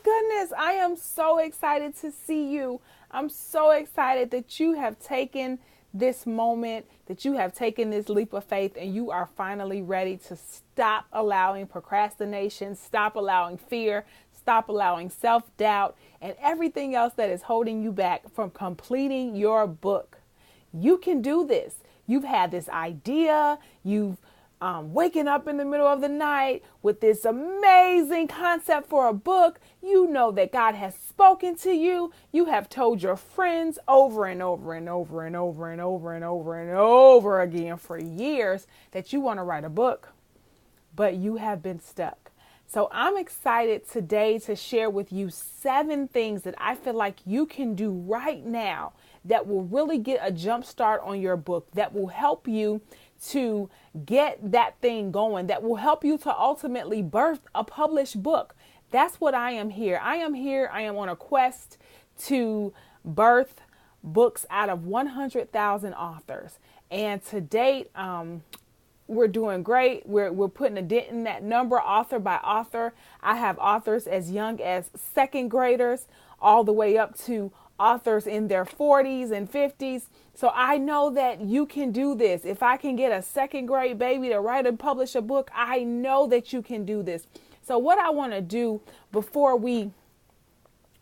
goodness. I am so excited to see you. I'm so excited that you have taken this moment, that you have taken this leap of faith, and you are finally ready to stop allowing procrastination, stop allowing fear, stop allowing self-doubt, and everything else that is holding you back from completing your book. You can do this. You've had this idea. You've waking up in the middle of the night with this amazing concept for a book. You know that God has spoken to you. You have told your friends over and over and over and over and over and over and over again for years that you want to write a book, but you have been stuck. So I'm excited today to share with you 7 things that I feel like you can do right now that will really get a jump start on your book, that will help you to get that thing going, that will help you to ultimately birth a published book. That's what I am here. I am on a quest to birth books out of 100,000 authors. And to date, we're doing great. We're putting a dent in that number, author by author. I have authors as young as second graders all the way up to authors in their 40s and 50s. So I know that you can do this. If I can get a second grade baby to write and publish a book, I know that you can do this. So what I want to do before we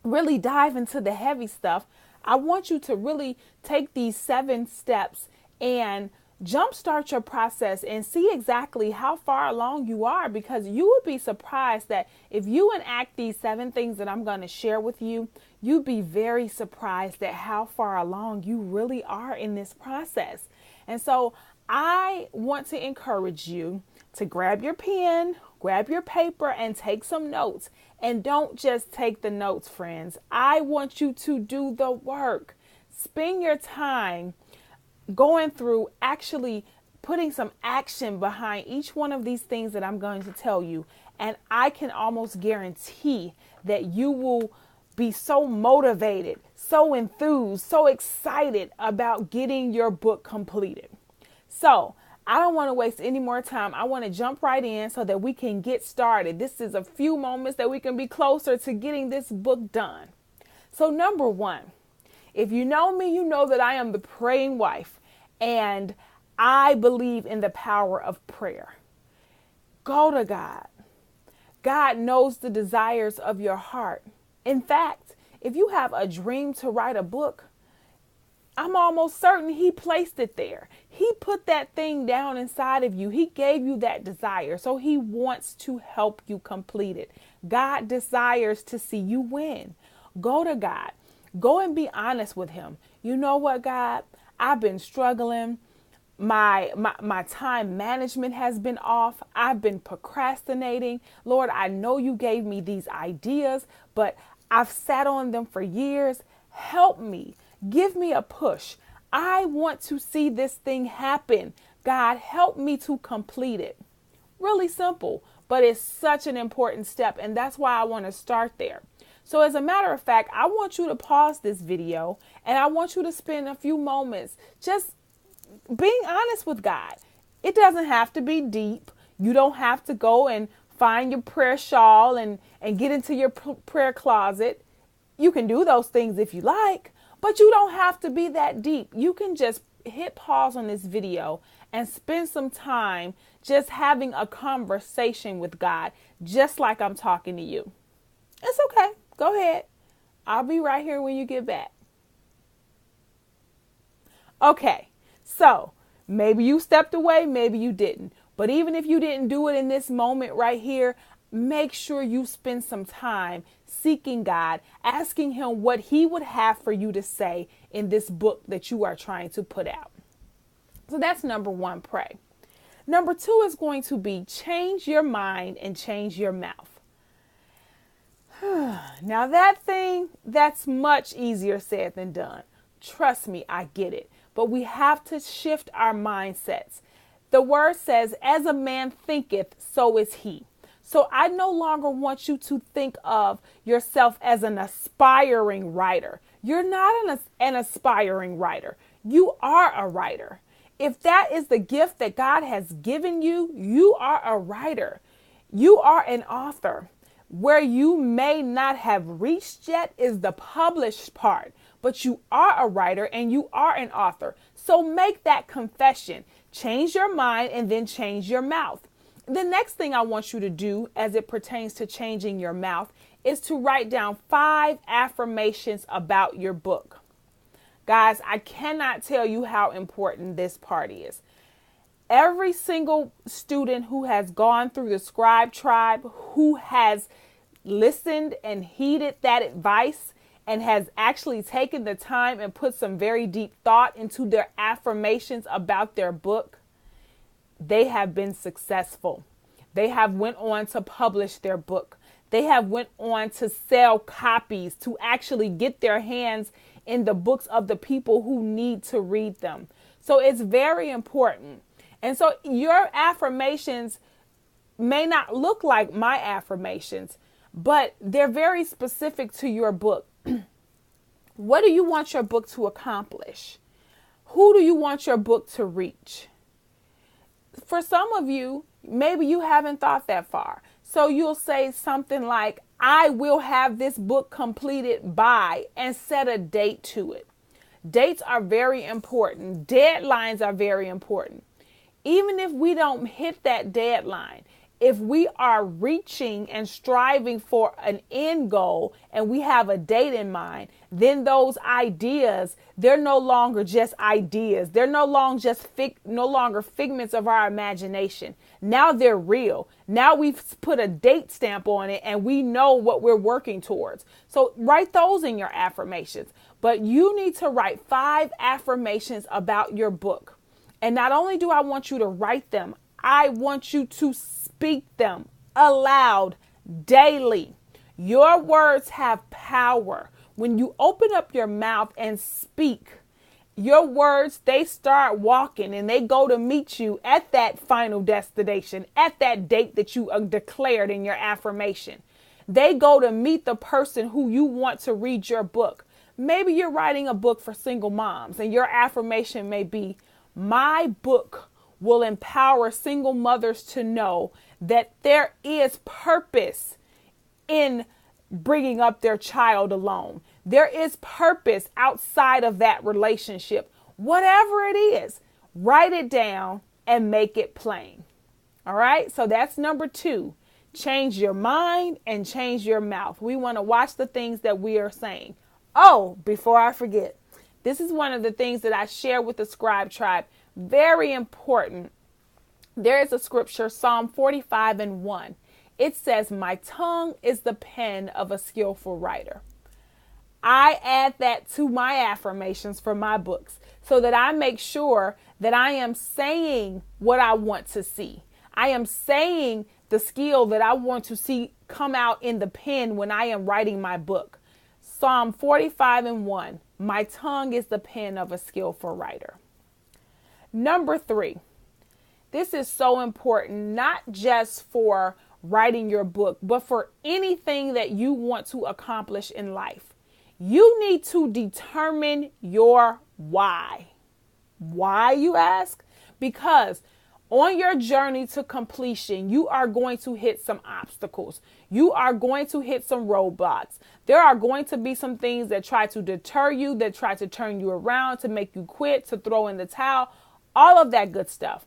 really dive into the heavy stuff, I want you to really take these 7 steps and jumpstart your process and see exactly how far along you are, because you would be surprised that if you enact these 7 things that I'm going to share with you, you'd be very surprised at how far along you really are in this process. And so I want to encourage you to grab your pen, grab your paper, and take some notes. And don't just take the notes, friends. I want you to do the work. Spend your time going through actually putting some action behind each one of these things that I'm going to tell you. And I can almost guarantee that you will be so motivated, so enthused, so excited about getting your book completed. So I don't want to waste any more time. I want to jump right in so that we can get started. This is a few moments that we can be closer to getting this book done. So number 1, if you know me, you know that I am the praying wife, and I believe in the power of prayer. Go to God. God knows the desires of your heart. In fact, if you have a dream to write a book, I'm almost certain He placed it there. He put that thing down inside of you. He gave you that desire. So He wants to help you complete it. God desires to see you win. Go to God. Go and be honest with Him. You know what, God? I've been struggling. My time management has been off. I've been procrastinating. Lord, I know you gave me these ideas, but I've sat on them for years. Help me. Give me a push. I want to see this thing happen. God, help me to complete it. Really simple, but it's such an important step, and that's why I want to start there. So as a matter of fact, I want you to pause this video and I want you to spend a few moments just being honest with God. It doesn't have to be deep. You don't have to go and find your prayer shawl and get into your prayer closet. You can do those things if you like, but you don't have to be that deep. You can just hit pause on this video and spend some time just having a conversation with God, just like I'm talking to you. It's okay. Go ahead. I'll be right here when you get back. Okay, so maybe you stepped away, maybe you didn't. But even if you didn't do it in this moment right here, make sure you spend some time seeking God, asking Him what He would have for you to say in this book that you are trying to put out. So that's number 1, pray. Number 2 is going to be change your mind and change your mouth. Now that's much easier said than done. Trust me, I get it. But we have to shift our mindsets. The word says, as a man thinketh, so is he. So I no longer want you to think of yourself as an aspiring writer. You're not an aspiring writer. You are a writer. If that is the gift that God has given you, you are a writer. You are an author. Where you may not have reached yet is the published part, but you are a writer and you are an author. So make that confession. Change your mind and then change your mouth. The next thing I want you to do as it pertains to changing your mouth is to write down 5 affirmations about your book. Guys, I cannot tell you how important this part is. Every single student who has gone through the Scribe tribe, who has listened and heeded that advice and has actually taken the time and put some very deep thought into their affirmations about their book, they have been successful. They have went on to publish their book. They have went on to sell copies, to actually get their hands in the books of the people who need to read them. So it's very important. And so your affirmations may not look like my affirmations, but they're very specific to your book. What do you want your book to accomplish? Who do you want your book to reach? For some of you, maybe you haven't thought that far. So you'll say something like, I will have this book completed by, and set a date to it. Dates are very important. Deadlines are very important. Even if we don't hit that deadline, if we are reaching and striving for an end goal and we have a date in mind, then those ideas, they're no longer just ideas. They're no longer figments of our imagination. Now they're real. Now we've put a date stamp on it and we know what we're working towards. So write those in your affirmations. But you need to write 5 affirmations about your book. And not only do I want you to write them, I want you to speak them aloud daily. Your words have power. When you open up your mouth and speak, your words, they start walking and they go to meet you at that final destination, at that date that you declared in your affirmation. They go to meet the person who you want to read your book. Maybe you're writing a book for single moms and your affirmation may be, my book will empower single mothers to know that there is purpose in bringing up their child alone. There is purpose outside of that relationship. Whatever it is, write it down and make it plain. All right. So that's number 2. Change your mind and change your mouth. We want to watch the things that we are saying. Oh, before I forget, this is one of the things that I share with the Scribe tribe. Very important. There is a scripture, Psalm 45:1. It says, my tongue is the pen of a skillful writer. I add that to my affirmations for my books so that I make sure that I am saying what I want to see. I am saying the skill that I want to see come out in the pen when I am writing my book. Psalm 45:1. My tongue is the pen of a skillful writer. Number 3. This is so important, not just for writing your book, but for anything that you want to accomplish in life. You need to determine your why. Why, you ask? Because on your journey to completion, you are going to hit some obstacles. You are going to hit some roadblocks. There are going to be some things that try to deter you, that try to turn you around, to make you quit, to throw in the towel, all of that good stuff.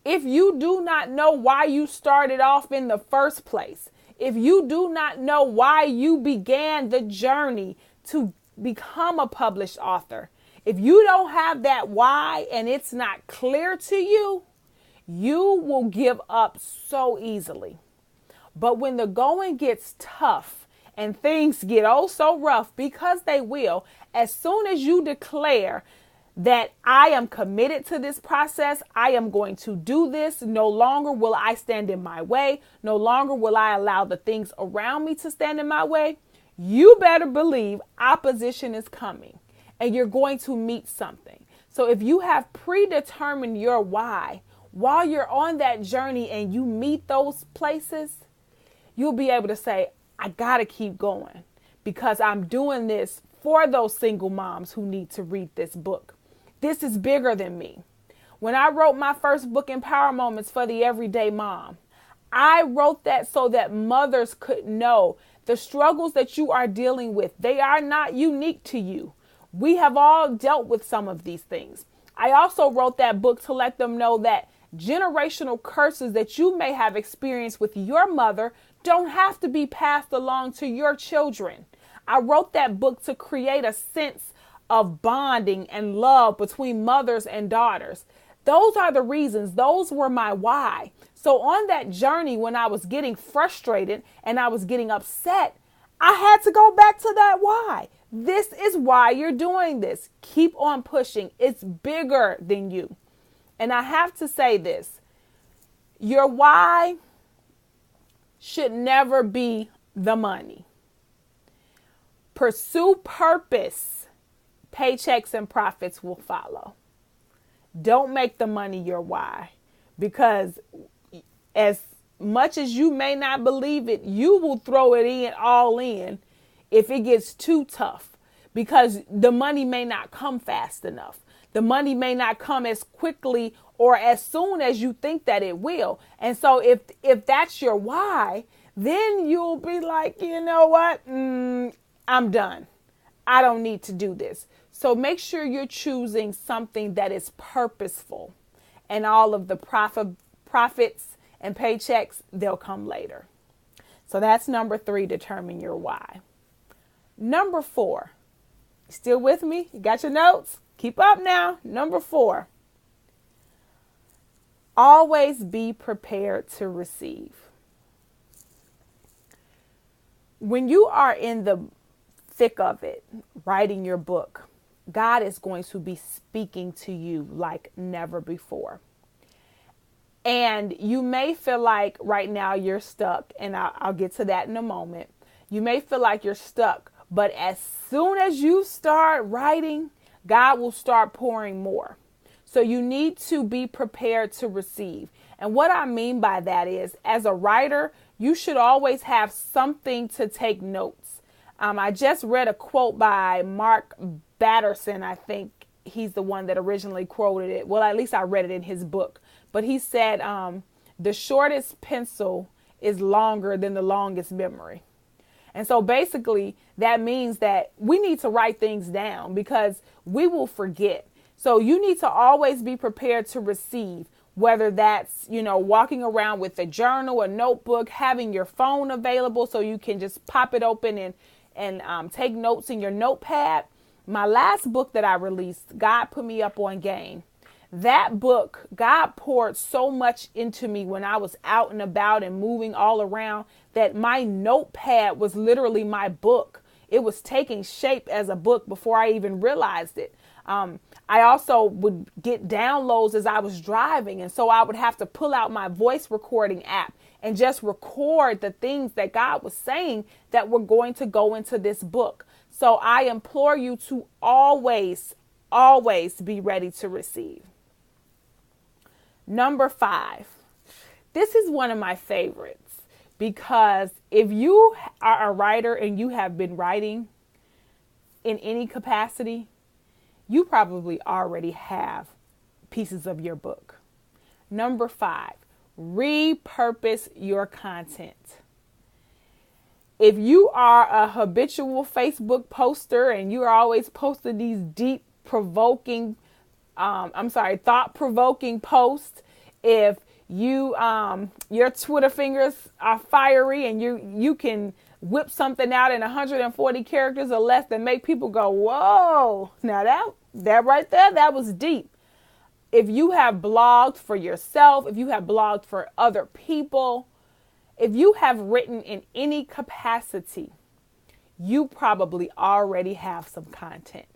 If you do not know why you started off in the first place, if you do not know why you began the journey to become a published author, if you don't have that why and it's not clear to you, you will give up so easily. But when the going gets tough and things get oh so rough, because they will, as soon as you declare that I am committed to this process, I am going to do this. No longer will I stand in my way. No longer will I allow the things around me to stand in my way. You better believe opposition is coming and you're going to meet something. So if you have predetermined your why, while you're on that journey and you meet those places, you'll be able to say, I got to keep going because I'm doing this for those single moms who need to read this book. This is bigger than me. When I wrote my first book, Empower Moments for the Everyday Mom, I wrote that so that mothers could know the struggles that you are dealing with. They are not unique to you. We have all dealt with some of these things. I also wrote that book to let them know that generational curses that you may have experienced with your mother don't have to be passed along to your children. I wrote that book to create a sense of bonding and love between mothers and daughters. Those are the reasons. Those were my why. So on that journey, when I was getting frustrated and I was getting upset, I had to go back to that why. This is why you're doing this. Keep on pushing. It's bigger than you. And I have to say this. Your why should never be the money. Pursue purpose. Paychecks and profits will follow. Don't make the money your why, because as much as you may not believe it, you will throw it in all in if it gets too tough, because the money may not come fast enough. The money may not come as quickly or as soon as you think that it will. And so if that's your why, then you'll be like, you know what? I'm done. I don't need to do this. So make sure you're choosing something that is purposeful, and all of the profits and paychecks, they'll come later. So that's number 3, determine your why. Number 4, still with me? You got your notes? Keep up now. Number 4, always be prepared to receive. When you are in the thick of it, writing your book, God is going to be speaking to you like never before. And you may feel like right now you're stuck, and I'll get to that in a moment. You may feel like you're stuck, but as soon as you start writing, God will start pouring more. So you need to be prepared to receive. And what I mean by that is, as a writer, you should always have something to take notes. I just read a quote by Mark Batterson. I think he's the one that originally quoted it. Well, at least I read it in his book. But he said, the shortest pencil is longer than the longest memory. And so basically that means that we need to write things down because we will forget. So you need to always be prepared to receive, whether that's, walking around with a journal, a notebook, having your phone available so you can just pop it open and take notes in your notepad. My last book that I released, God Put Me Up on Game. That book, God poured so much into me when I was out and about and moving all around that my notepad was literally my book. It was taking shape as a book before I even realized it. I also would get downloads as I was driving. And so I would have to pull out my voice recording app and just record the things that God was saying that were going to go into this book. So I implore you to always be ready to receive. Number 5, this is one of my favorites because if you are a writer and you have been writing in any capacity, you probably already have pieces of your book. Number 5, repurpose your content. If you are a habitual Facebook poster and you're always posting these thought-provoking posts, if you your Twitter fingers are fiery and you can whip something out in 140 characters or less that make people go, whoa, now that right there, that was deep. If you have blogged for yourself, if you have blogged for other people, if you have written in any capacity, you probably already have some content.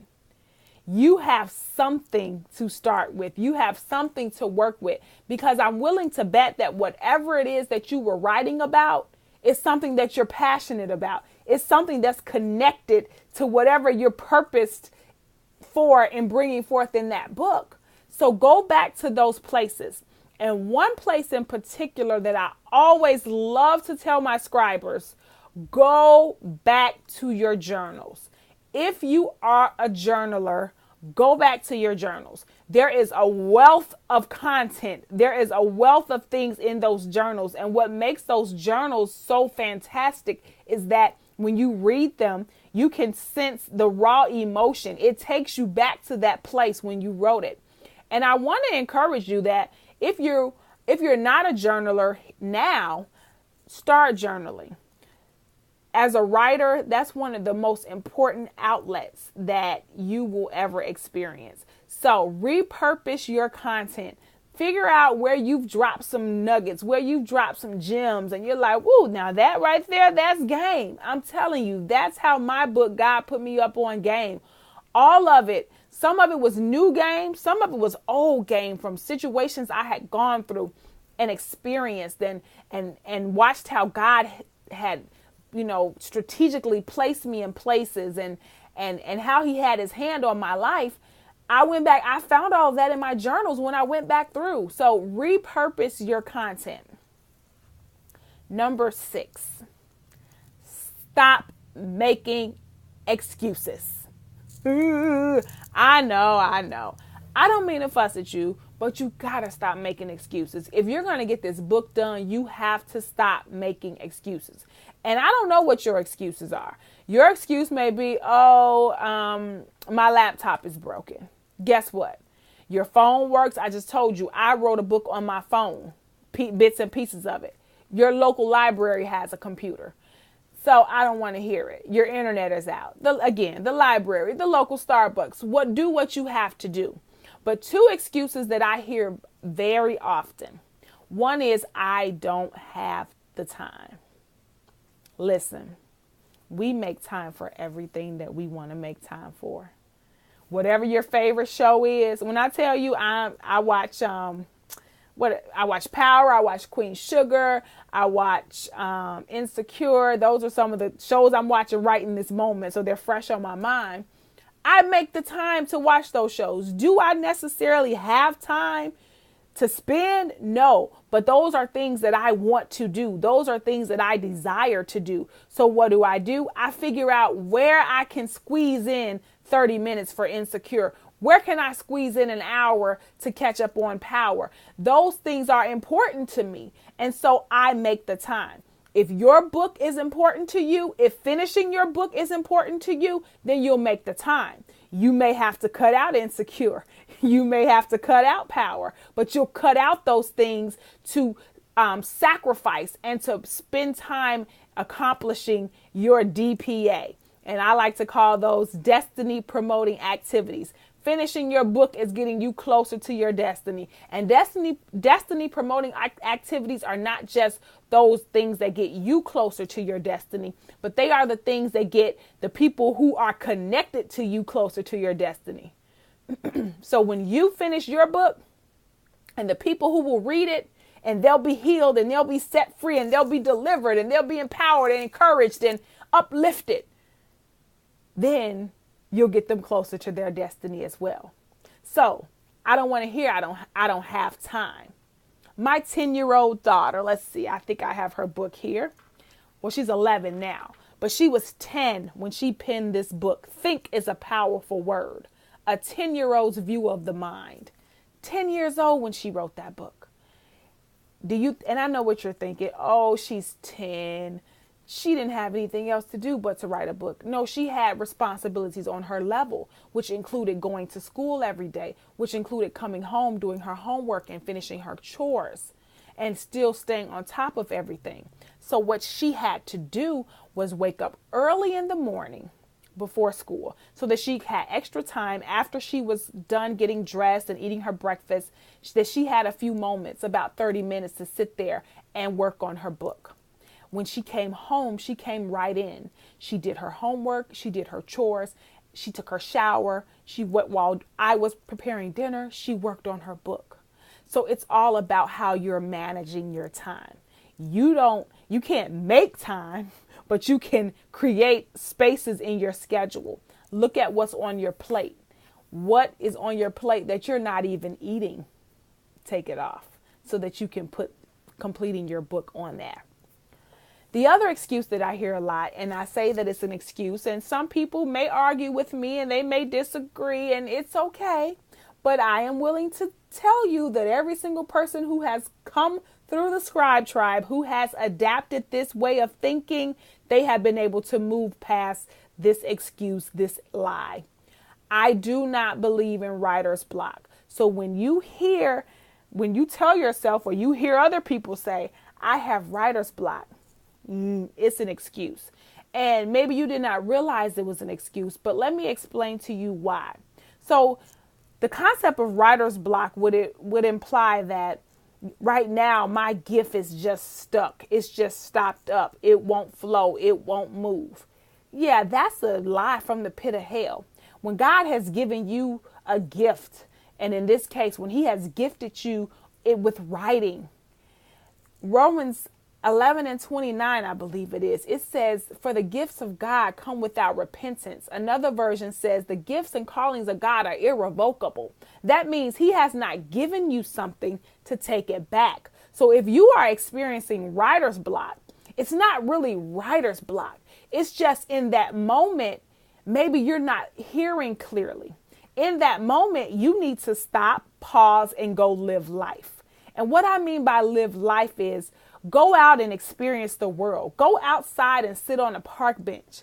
You have something to start with. You have something to work with, because I'm willing to bet that whatever it is that you were writing about is something that you're passionate about. It's something that's connected to whatever you're purposed for in bringing forth in that book. So go back to those places. And one place in particular that I always love to tell my scribers, go back to your journals. If you are a journaler, Go back to your journals. There is a wealth of content. There is a wealth of things in those journals. And what makes those journals so fantastic is that when you read them, you can sense the raw emotion. It takes you back to that place when you wrote it. And I want to encourage you that if you're not a journaler now, start journaling. As a writer, that's one of the most important outlets that you will ever experience. So repurpose your content. Figure out where you've dropped some nuggets, where you've dropped some gems, and you're like, woo, now that right there, that's game. I'm telling you, that's how my book, God Put Me Up on Game. All of it. Some of it was new game. Some of it was old game from situations I had gone through and experienced and watched how God had strategically placed me in places and how he had his hand on my life. I went back, I found all of that in my journals when I went back through. So repurpose your content. Number 6, stop making excuses. I know. I don't mean to fuss at you, but you gotta stop making excuses. If you're gonna get this book done, you have to stop making excuses. And I don't know what your excuses are. Your excuse may be, my laptop is broken. Guess what? Your phone works. I just told you, I wrote a book on my phone, bits and pieces of it. Your local library has a computer. So I don't want to hear it. Your internet is out. The library, the local Starbucks, do what you have to do. But 2 excuses that I hear very often. One is, I don't have the time. Listen, we make time for everything that we want to make time for. Whatever your favorite show is. When I tell you I watch Power, I watch Queen Sugar, I watch Insecure. Those are some of the shows I'm watching right in this moment, so they're fresh on my mind. I make the time to watch those shows. Do I necessarily have time to spend? No, but those are things that I want to do. Those are things that I desire to do. So what do? I figure out where I can squeeze in 30 minutes for Insecure. Where can I squeeze in an hour to catch up on Power? Those things are important to me. And so I make the time. If your book is important to you, if finishing your book is important to you, then you'll make the time. You may have to cut out Insecure. You may have to cut out Power, but you'll cut out those things to sacrifice and to spend time accomplishing your DPA. And I like to call those destiny promoting activities. Finishing your book is getting you closer to your destiny. And destiny promoting activities are not just those things that get you closer to your destiny, but they are the things that get the people who are connected to you closer to your destiny. So when you finish your book, and the people who will read it, and they'll be healed, and they'll be set free, and they'll be delivered, and they'll be empowered and encouraged and uplifted, then you'll get them closer to their destiny as well. So I don't want to hear I don't have time. My 10-year-old daughter, let's see, I think I have her book here. Well, she's 11 now, but she was 10 when she penned this book. Think is a powerful word. A 10-year-old's view of the mind. 10 years old when she wrote that book. And I know what you're thinking. Oh, she's 10. She didn't have anything else to do but to write a book. No, she had responsibilities on her level, which included going to school every day, which included coming home, doing her homework and finishing her chores and still staying on top of everything. So what she had to do was wake up early in the morning before school so that she had extra time after she was done getting dressed and eating her breakfast, that she had a few moments, about 30 minutes, to sit there and work on her book. When she came home, she came right in. She did her homework. She did her chores. She took her shower. While I was preparing dinner, she worked on her book. So it's all about how you're managing your time. You can't make time, but you can create spaces in your schedule. Look at what's on your plate. What is on your plate that you're not even eating? Take it off so that you can put completing your book on there. The other excuse that I hear a lot, and I say that it's an excuse, and some people may argue with me and they may disagree, and it's okay. But I am willing to tell you that every single person who has come through the Scribe tribe, who has adapted this way of thinking, they have been able to move past this excuse, this lie. I do not believe in writer's block. So when you tell yourself or you hear other people say, I have writer's block, it's an excuse. And maybe you did not realize it was an excuse, but let me explain to you why. So the concept of writer's block would imply that right now my gift is just stuck. It's just stopped up. It won't flow. It won't move. Yeah, that's a lie from the pit of hell. When God has given you a gift, and in this case, when he has gifted you with writing, Romans 11:29, I believe it says, for the gifts of God come without repentance. Another version says the gifts and callings of God are irrevocable. That means he has not given you something to take it back. So if you are experiencing writer's block, it's not really writer's block. It's just in that moment, maybe you're not hearing clearly. In that moment, you need to stop, pause, and go live life. And what I mean by live life is go out and experience the world. Go outside and sit on a park bench.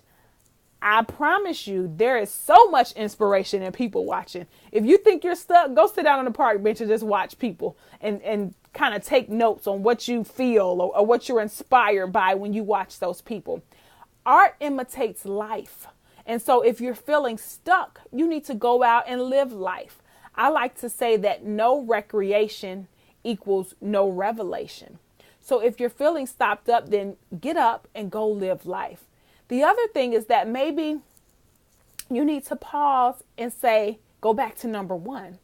I promise you, there is so much inspiration in people watching. If you think you're stuck, go sit down on the park bench and just watch people and kind of take notes on what you feel or what you're inspired by when you watch those people. Art imitates life. And so if you're feeling stuck, you need to go out and live life. I like to say that no recreation equals no revelation. So if you're feeling stopped up, then get up and go live life. The other thing is that maybe you need to pause and say, go back to number one.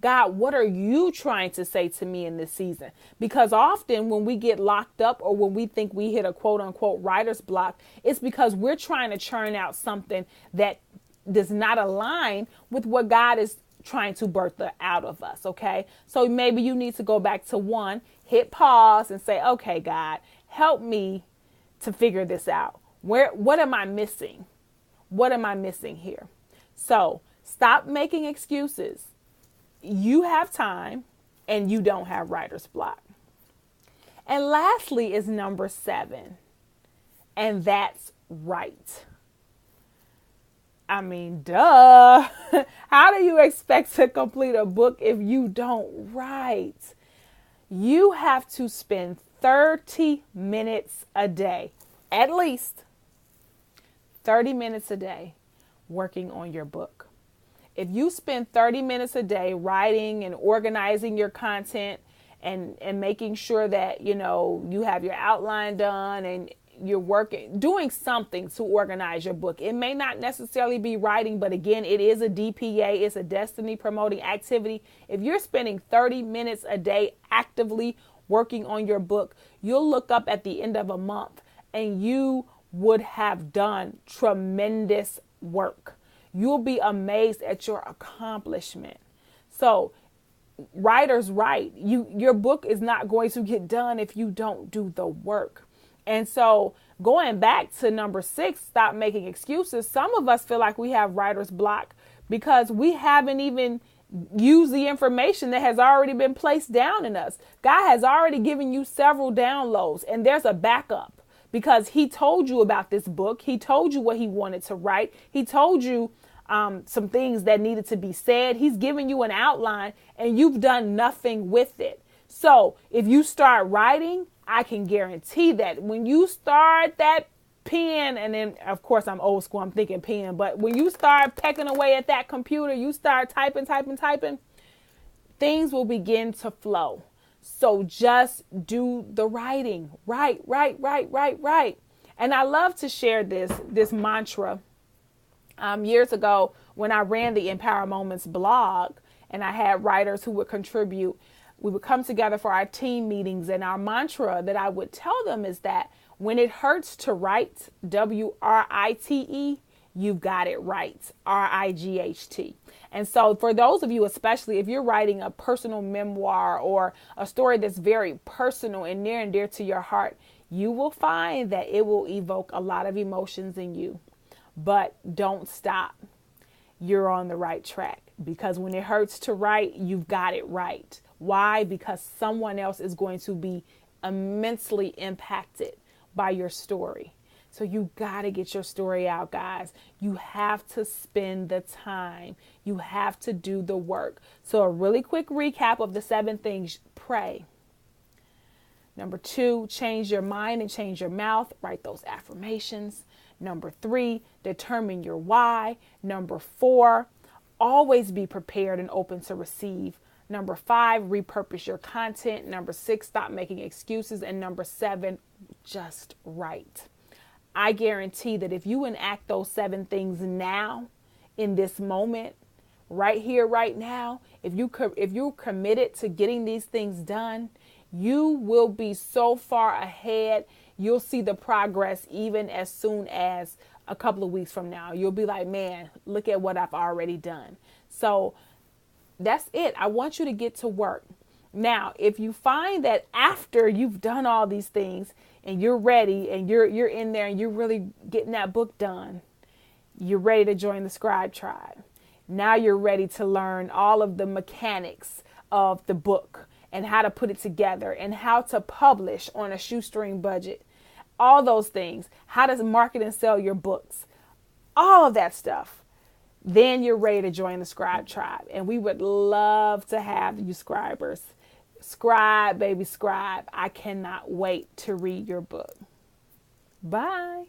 God, what are you trying to say to me in this season? Because often when we get locked up or when we think we hit a quote unquote writer's block, it's because we're trying to churn out something that does not align with what God is trying to birth out of us. Okay. So maybe you need to go back to one, hit pause and say, okay, God, help me to figure this out. What am I missing? What am I missing here? So stop making excuses. You have time and you don't have writer's block. And lastly is number 7. And that's write. I mean, duh. How do you expect to complete a book if you don't write? You have to spend 30 minutes a day, at least 30 minutes a day working on your book. If you spend 30 minutes a day writing and organizing your content and making sure that, you have your outline done and you're doing something to organize your book. It may not necessarily be writing, but again, it is a DPA. It's a destiny promoting activity. If you're spending 30 minutes a day actively working on your book, you'll look up at the end of a month and you would have done tremendous work. You'll be amazed at your accomplishment. So writers write. Your book is not going to get done if you don't do the work. And so going back to number 6, stop making excuses. Some of us feel like we have writer's block because we haven't even used the information that has already been placed down in us. God has already given you several downloads and there's a backup because he told you about this book. He told you what he wanted to write. He told you some things that needed to be said. He's given you an outline and you've done nothing with it. So if you start writing, I can guarantee that when you start that pen, and then of course I'm old school, I'm thinking pen, but when you start pecking away at that computer, you start typing, things will begin to flow. So just do the writing. Write. And I love to share this mantra. Years ago, when I ran the Empower Moments blog and I had writers who would contribute, we would come together for our team meetings, and our mantra that I would tell them is that when it hurts to write, WRITE, you've got it right, RIGHT. And so for those of you, especially if you're writing a personal memoir or a story that's very personal and near and dear to your heart, you will find that it will evoke a lot of emotions in you. But don't stop. You're on the right track, because when it hurts to write, you've got it right. Why? Because someone else is going to be immensely impacted by your story. So you got to get your story out, guys. You have to spend the time. You have to do the work. So a really quick recap of the 7 things. Pray. Number 2, change your mind and change your mouth. Write those affirmations. Number 3, determine your why. Number 4, always be prepared and open to receive. Number 5, repurpose your content. Number 6, stop making excuses. And number 7, just write. I guarantee that if you enact those 7 things now, in this moment, right here, right now, if you're committed to getting these things done, you will be so far ahead. You'll see the progress even as soon as a couple of weeks from now. You'll be like, man, look at what I've already done. So that's it. I want you to get to work. Now, if you find that after you've done all these things and you're ready and you're in there and you're really getting that book done, you're ready to join the Scribe tribe. Now you're ready to learn all of the mechanics of the book and how to put it together and how to publish on a shoestring budget. All those things. How to market and sell your books. All of that stuff. Then you're ready to join the Scribe tribe. And we would love to have you scribers. Scribe, baby, scribe. I cannot wait to read your book. Bye.